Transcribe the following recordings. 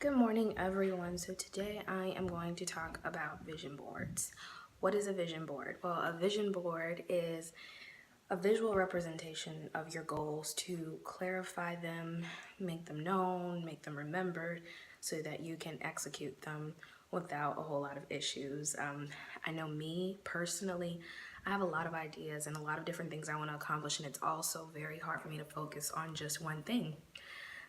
Good morning, everyone. So today I am going to talk about vision boards. What is a vision board? Well, a vision board is a visual representation of your goals to clarify them, make them known, make them remembered so that you can execute them without a whole lot of issues. I know me personally, I have a lot of ideas and a lot of different things I want to accomplish, and it's also very hard for me to focus on just one thing.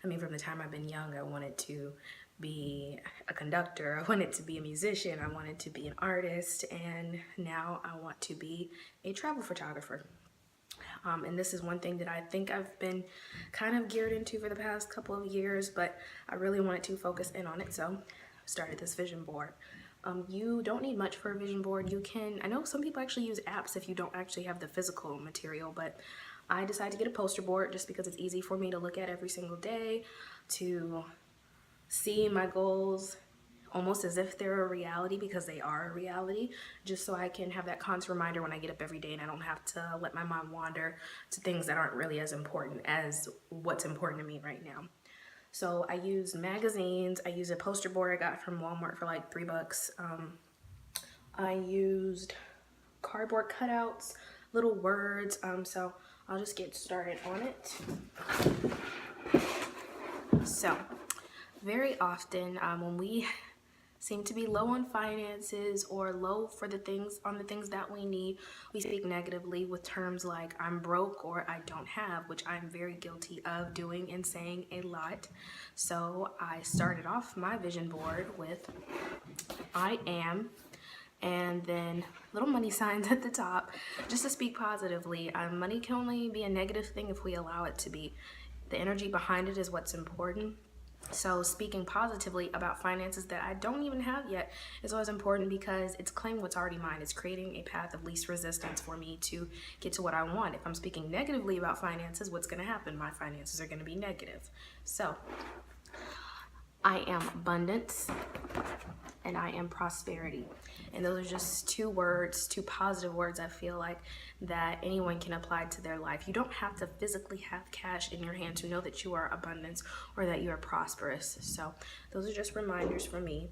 I mean, from the time I've been young, I wanted to be a conductor, I wanted to be a musician, I wanted to be an artist, and now I want to be a travel photographer. And this is one thing that I think I've been kind of geared into for the past couple of years, but I really wanted to focus in on it, so I started this vision board. You don't need much for a vision board. I know some people actually use apps if you don't actually have the physical material, but I decided to get a poster board just because it's easy for me to look at every single day, to see my goals almost as if they're a reality, because they are a reality, just so I can have that constant reminder when I get up every day and I don't have to let my mind wander to things that aren't really as important as what's important to me right now. So I use magazines. I use a poster board I got from Walmart for like $3. I used cardboard cutouts, little words. So I'll just get started on it. So very often when we seem to be low on finances or low for the things that we need, we speak negatively with terms like I'm broke or I don't have, which I'm very guilty of doing and saying a lot. So I started off my vision board with I am, and then little money signs at the top just to speak positively. Money can only be a negative thing if we allow it to be. The energy behind it is what's important. So speaking positively about finances that I don't even have yet is always important, because it's claiming what's already mine. It's creating a path of least resistance for me to get to what I want. If I'm speaking negatively about finances, what's going to happen? My finances are going to be negative. So I am abundance and I am prosperity. And those are just two words, two positive words I feel like that anyone can apply to their life. You don't have to physically have cash in your hand to know that you are abundance or that you are prosperous. So those are just reminders for me.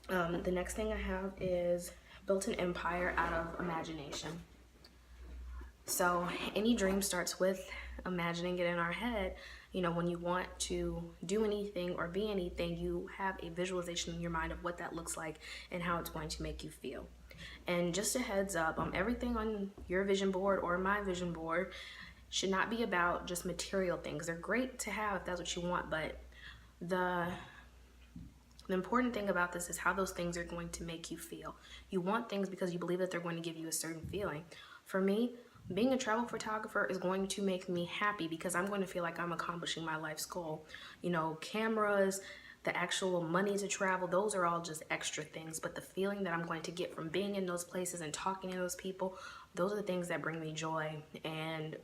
The next thing I have is built an empire out of imagination. So any dream starts with imagining it in our head. You know, when you want to do anything or be anything, you have a visualization in your mind of what that looks like and how it's going to make you feel. And just a heads up, everything on your vision board or my vision board should not be about just material things. They're great to have if that's what you want, but the important thing about this is how those things are going to make you feel. You want things because you believe that they're going to give you a certain feeling. For me, being a travel photographer is going to make me happy because I'm going to feel like I'm accomplishing my life's goal. You know, cameras, the actual money to travel, those are all just extra things. But the feeling that I'm going to get from being in those places and talking to those people, those are the things that bring me joy and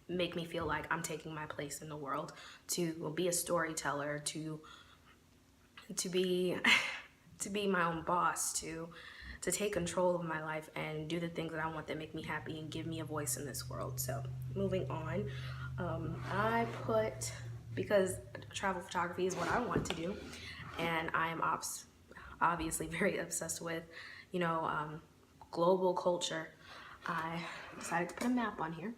make me feel like I'm taking my place in the world, to be a storyteller, to be to be my own boss, to take control of my life and do the things that I want that make me happy and give me a voice in this world. So moving on, because travel photography is what I want to do, and I am obviously very obsessed with, global culture, I decided to put a map on here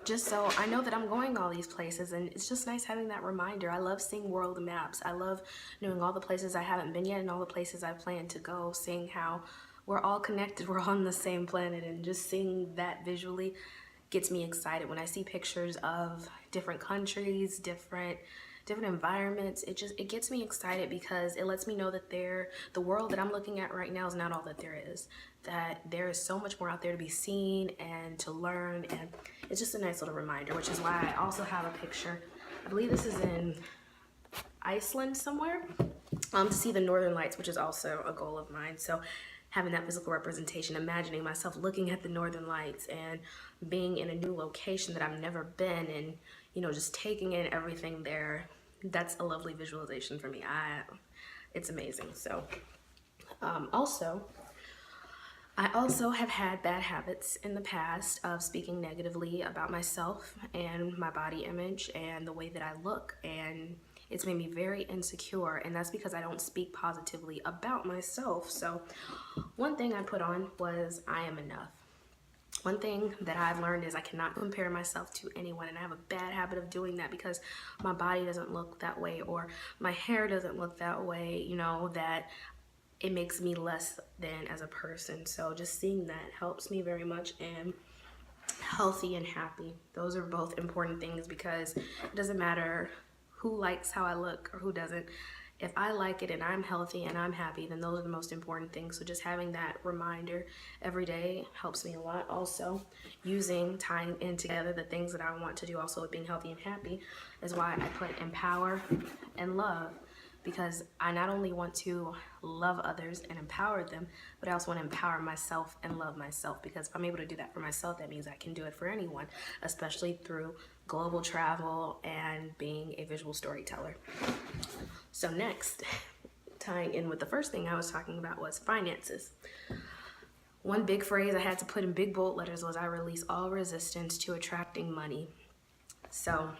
just so I know that I'm going all these places, and it's just nice having that reminder. I love seeing world maps. I love knowing all the places I haven't been yet and all the places I plan to go, seeing how we're all connected, we're all on the same planet, and just seeing that visually gets me excited. When I see pictures of different countries, different environments, it gets me excited because it lets me know that the world that I'm looking at right now is not all that there is, that there is so much more out there to be seen and to learn, and it's just a nice little reminder, which is why I also have a picture. I believe this is in Iceland somewhere, to see the Northern Lights, which is also a goal of mine. So having that physical representation, imagining myself looking at the Northern Lights and being in a new location that I've never been, and just taking in everything there, that's a lovely visualization for me. It's amazing. So I also have had bad habits in the past of speaking negatively about myself and my body image and the way that I look, and it's made me very insecure, and that's because I don't speak positively about myself. So one thing I put on was I am enough. One thing that I've learned is I cannot compare myself to anyone, and I have a bad habit of doing that because my body doesn't look that way or my hair doesn't look that way, you know, that it makes me less than as a person. So just seeing that helps me very much, and healthy and happy. Those are both important things because it doesn't matter who likes how I look or who doesn't. If I like it and I'm healthy and I'm happy, then those are the most important things. So just having that reminder every day helps me a lot. Also, tying in together the things that I want to do also with being healthy and happy is why I put empower and love, because I not only want to love others and empower them, but I also want to empower myself and love myself, because if I'm able to do that for myself, that means I can do it for anyone, especially through global travel and being a visual storyteller. So next, tying in with the first thing I was talking about was finances. One big phrase I had to put in big bold letters was I release all resistance to attracting money. So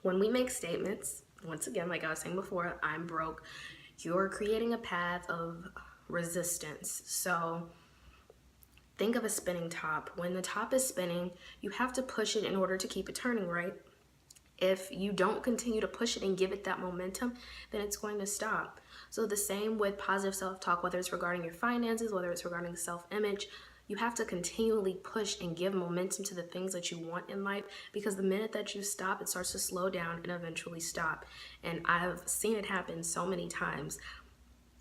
when we make statements, once again, like I was saying before, I'm broke, you're creating a path of resistance. So think of a spinning top. When the top is spinning, you have to push it in order to keep it turning, right? If you don't continue to push it and give it that momentum, then it's going to stop. So the same with positive self-talk, whether it's regarding your finances, whether it's regarding self-image, you have to continually push and give momentum to the things that you want in life, because the minute that you stop, it starts to slow down and eventually stop. And I've seen it happen so many times.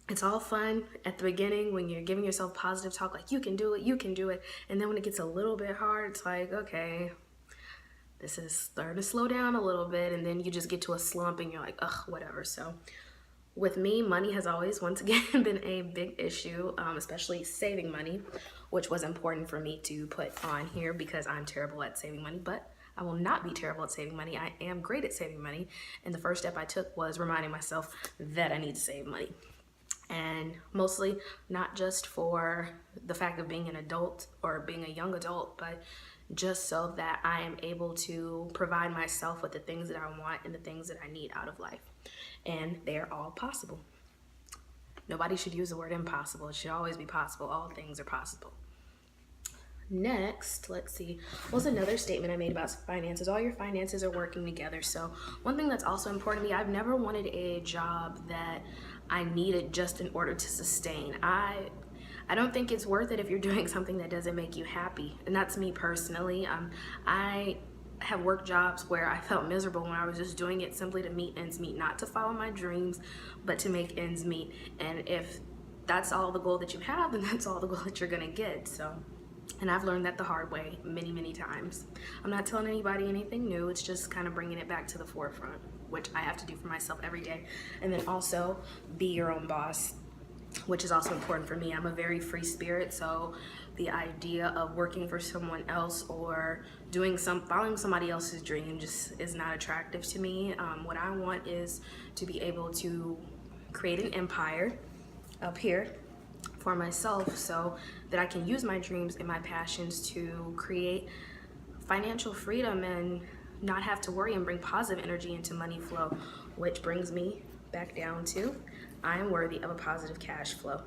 It's all fun at the beginning when you're giving yourself positive talk, like you can do it, you can do it. And then when it gets a little bit hard, it's like, okay, this is starting to slow down a little bit, and then you just get to a slump and you're like, ugh, whatever. So with me, money has always, once again, been a big issue, especially saving money, which was important for me to put on here because I'm terrible at saving money, but I will not be terrible at saving money. I am great at saving money, and the first step I took was reminding myself that I need to save money. And mostly not just for the fact of being an adult or being a young adult, but just so that I am able to provide myself with the things that I want and the things that I need out of life. And they're all possible. Nobody should use the word impossible. It should always be possible. All things are possible. Next, let's see, what's another statement I made about finances? All your finances are working together. So one thing that's also important to me, I've never wanted a job that I needed just in order to sustain. I don't think it's worth it if you're doing something that doesn't make you happy. And that's me personally. I have worked jobs where I felt miserable when I was just doing it simply to meet ends meet, not to follow my dreams, but to make ends meet. And if that's all the goal that you have, then that's all the goal that you're gonna get. So, and I've learned that the hard way many, many times. I'm not telling anybody anything new. It's just kind of bringing it back to the forefront, which I have to do for myself every day. And then also be your own boss, which is also important for me. I'm a very free spirit, so the idea of working for someone else or following somebody else's dream just is not attractive to me. What I want is to be able to create an empire up here for myself so that I can use my dreams and my passions to create financial freedom and not have to worry, and bring positive energy into money flow, which brings me back down to I am worthy of a positive cash flow,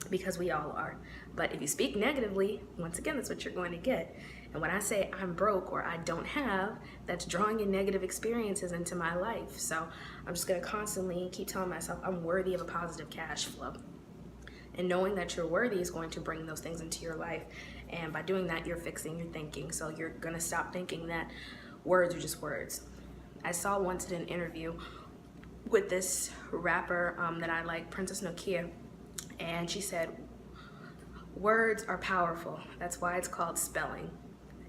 because we all are. But if you speak negatively, once again, that's what you're going to get. And when I say I'm broke or I don't have, that's drawing in negative experiences into my life. So I'm just going to constantly keep telling myself I'm worthy of a positive cash flow. And knowing that you're worthy is going to bring those things into your life. And by doing that, you're fixing your thinking. So you're going to stop thinking that words are just words. I saw once in an interview with this rapper that I like, Princess Nokia, and she said, words are powerful. That's why it's called spelling.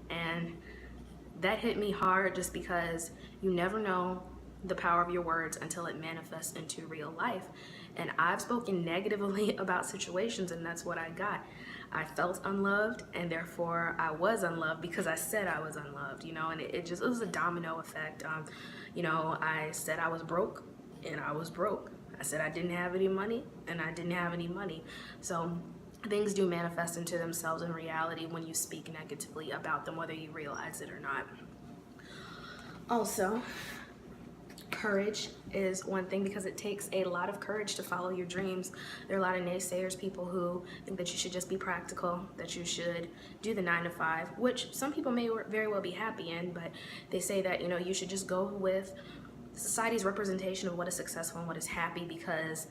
And that hit me hard, just because you never know the power of your words until it manifests into real life. And I've spoken negatively about situations, and that's what I got. I felt unloved, and therefore I was unloved because I said I was unloved, you know, and it was a domino effect. You know, I said I was broke, and I was broke. I said I didn't have any money, and I didn't have any money. So things do manifest into themselves in reality when you speak negatively about them, whether you realize it or not. Also, Courage is one thing, because it takes a lot of courage to follow your dreams. There are a lot of naysayers, people who think that you should just be practical, that you should do the 9 to 5, which some people may very well be happy in, but they say that, you know, you should just go with society's representation of what is successful and what is happy, because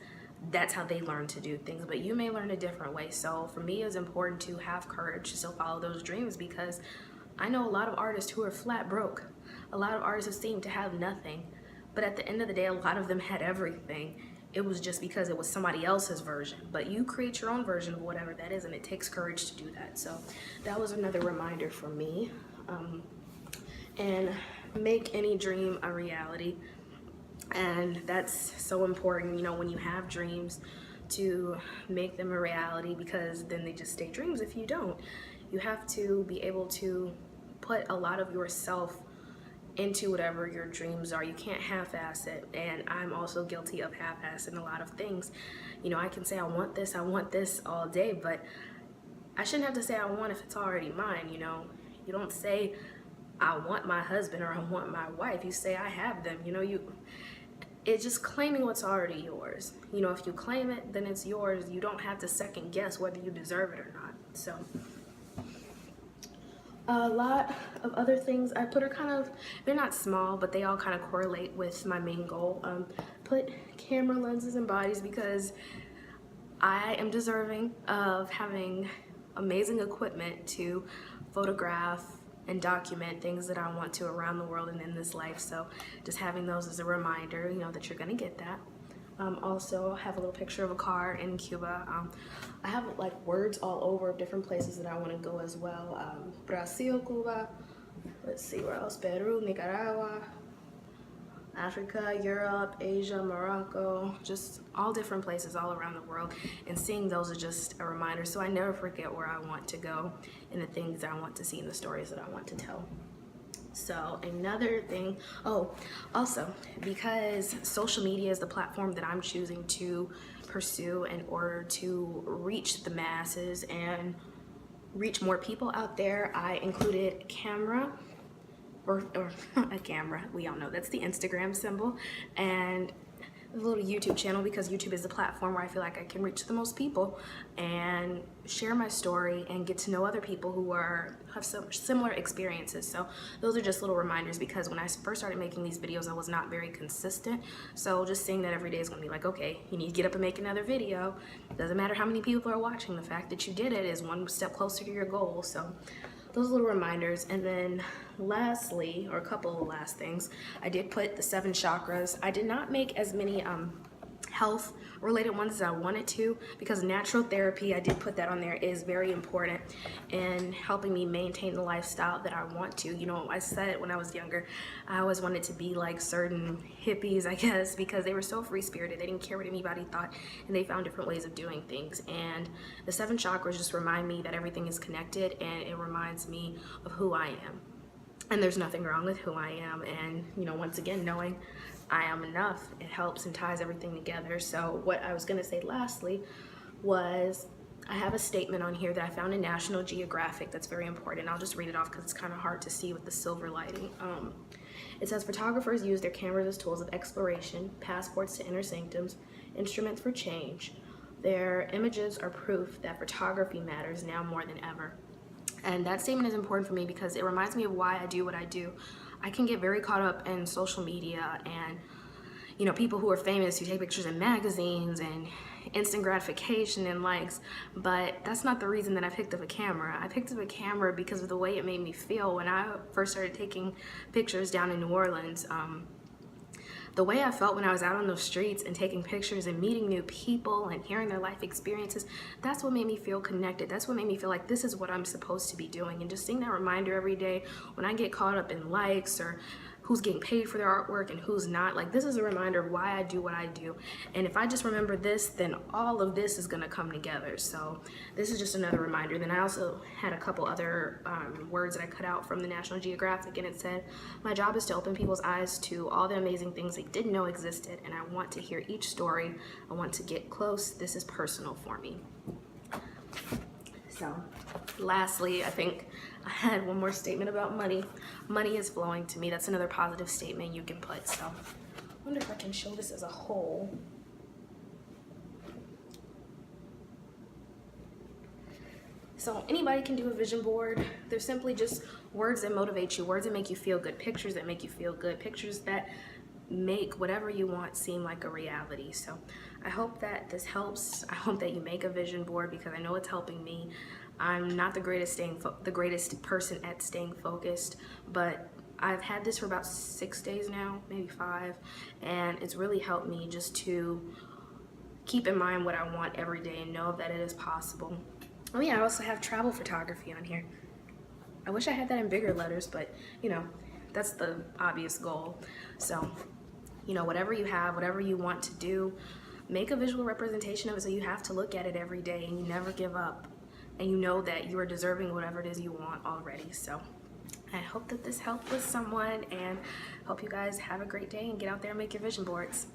that's how they learn to do things. But you may learn a different way. So for me, it's important to have courage to still follow those dreams, because I know a lot of artists who are flat broke. A lot of artists who seem to have nothing. But at the end of the day, a lot of them had everything. It was just because it was somebody else's version. But you create your own version of whatever that is, and it takes courage to do that. So that was another reminder for me. And make any dream a reality. And that's so important, you know, when you have dreams, to make them a reality, because then they just stay dreams if you don't. You have to be able to put a lot of yourself into whatever your dreams are. You can't half-ass it, and I'm also guilty of half-assing a lot of things. You know, I can say I want this all day, but I shouldn't have to say I want if it's already mine. You know, you don't say I want my husband or I want my wife. You say I have them. You know, it's just claiming what's already yours. You know, if you claim it, then it's yours. You don't have to second guess whether you deserve it or not. So a lot of other things I put are kind of, they're not small, but they all kind of correlate with my main goal. Put camera lenses and bodies, because I am deserving of having amazing equipment to photograph and document things that I want to around the world and in this life. So just having those as a reminder, you know, that you're gonna get that. Also, I have a little picture of a car in Cuba. I have like words all over different places that I want to go as well. Brazil, Cuba, let's see where else, Peru, Nicaragua, Africa, Europe, Asia, Morocco, just all different places all around the world. And seeing those is just a reminder, so I never forget where I want to go and the things that I want to see and the stories that I want to tell. So another thing, also, because social media is the platform that I'm choosing to pursue in order to reach the masses and reach more people out there, I included a camera, or a camera, we all know that's the Instagram symbol, and a little YouTube channel, because YouTube is the platform where I feel like I can reach the most people and share my story and get to know other people who have some similar experiences. So those are just little reminders, because when I first started making these videos, I was not very consistent. So just seeing that every day is gonna be like, okay, you need to get up and make another video. Doesn't matter how many people are watching, the fact that you did it is one step closer to your goal. So those little reminders. And then lastly, or a couple of last things, I did put the 7 chakras. I did not make as many health related ones as I wanted to, because natural therapy, I did put that on there, is very important in helping me maintain the lifestyle that I want to. You know, I said when I was younger, I always wanted to be like certain hippies, I guess, because they were so free-spirited. They didn't care what anybody thought, and they found different ways of doing things. And the 7 chakras just remind me that everything is connected, and it reminds me of who I am. And there's nothing wrong with who I am. And, you know, once again, knowing I am enough, it helps and ties everything together. So what I was going to say lastly was, I have a statement on here that I found in National Geographic that's very important. I'll just read it off because it's kind of hard to see with the silver lighting. It says, photographers use their cameras as tools of exploration, passports to inner sanctums, instruments for change. Their images are proof that photography matters now more than ever. And that statement is important for me because it reminds me of why I do what I do. I can get very caught up in social media and, you know, people who are famous who take pictures in magazines and instant gratification and likes, but that's not the reason that I picked up a camera. I picked up a camera because of the way it made me feel when I first started taking pictures down in New Orleans. The way I felt when I was out on those streets and taking pictures and meeting new people and hearing their life experiences, that's what made me feel connected. That's what made me feel like this is what I'm supposed to be doing. And just seeing that reminder every day when I get caught up in likes or who's getting paid for their artwork and who's not, like, this is a reminder of why I do what I do. And if I just remember this, then all of this is gonna come together. So this is just another reminder. Then I also had a couple other words that I cut out from the National Geographic, and it said, my job is to open people's eyes to all the amazing things they didn't know existed, and I want to hear each story. I want to get close. This is personal for me. So lastly, I think I had one more statement about money. Money is flowing to me. That's another positive statement you can put. So wonder if I can show this as a whole. So anybody can do a vision board. They're simply just words that motivate you, words that make you feel good, pictures that make you feel good, pictures that make whatever you want seem like a reality. So I hope that this helps. I hope that you make a vision board, because I know it's helping me. I'm not the greatest person at staying focused, but I've had this for about 6 days now, maybe 5, and it's really helped me just to keep in mind what I want every day and know that it is possible. Oh yeah, I also have travel photography on here. I wish I had that in bigger letters, but you know, that's the obvious goal. So, you know, whatever you have, whatever you want to do, make a visual representation of it so you have to look at it every day and you never give up. And you know that you are deserving whatever it is you want already. So I hope that this helped with someone, and hope you guys have a great day and get out there and make your vision boards.